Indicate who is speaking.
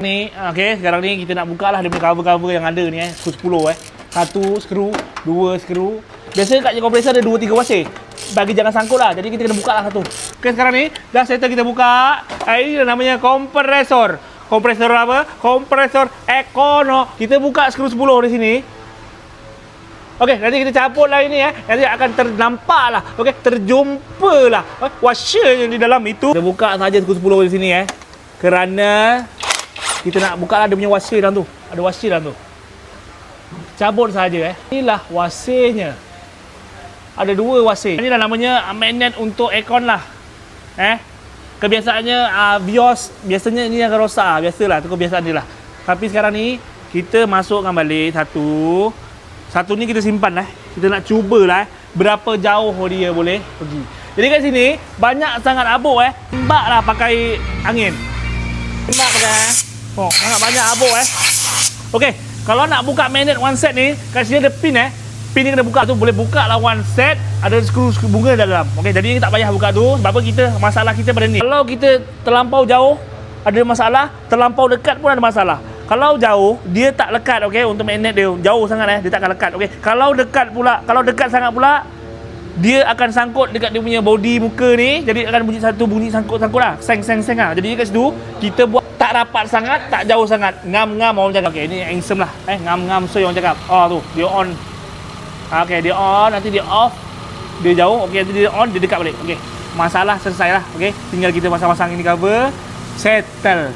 Speaker 1: Ni, okey, sekarang ni kita nak buka lah dia punya cover-cover yang ada ni skru 10 Satu skru, dua skru. Biasanya kat kompresor ada 2-3 wasir. Bagi jangan sangkut lah. Jadi kita kena buka lah satu. Okey, sekarang ni dah settle kita buka. Ini namanya kompresor. Kompresor apa? Kompresor Econo. Kita buka skru 10 di sini. Okey, nanti kita cabut lah ini Nanti akan ternampak lah. Okey, terjumpa lah washer yang di dalam itu. Kita buka saja skru 10 di sini kerana kita nak buka lah dia punya wasir dalam tu. Ada wasir dalam tu. Cabut saja Inilah wasirnya. Ada 2 wasir. Inilah namanya magnet untuk aircon lah. Kebiasaannya Vios biasanya ini akan rosak. Biasalah, itu kebiasaan dia lah. Tapi sekarang ni kita masukkan balik satu. Satu ni kita simpan lah. Kita nak cubalah berapa jauh dia boleh pergi. Jadi kat sini banyak sangat abuk Tembak lah pakai angin. Tembak pakai sangat banyak abuk Okey, kalau nak buka magnet one set ni, kat sini ada pin Pin ni kena buka tu, boleh buka lah one set. Ada skru bunga dalam. Okey, jadi tak payah buka tu. Sebab apa masalah kita pada ni. Kalau kita terlampau jauh ada masalah, terlampau dekat pun ada masalah. Kalau jauh dia tak lekat untuk magnet dia. Jauh sangat dia takkan lekat. Okey, kalau dekat sangat pula dia akan sangkut dekat dia punya body muka ni. Jadi akan bunyi sangkut-sangkut lah. Seng lah. Jadi kat situ kita buat tak rapat sangat, tak jauh sangat. Ngam-ngam orang cakap. Okey, ni handsome lah. Ngam-ngam soy orang cakap. Tu, dia on. Okey, dia on, nanti dia off. Dia jauh. Okey, nanti dia on, dia dekat balik. Okey. Masalah selesai lah. Okey, tinggal kita pasang-pasang ini cover. Settle.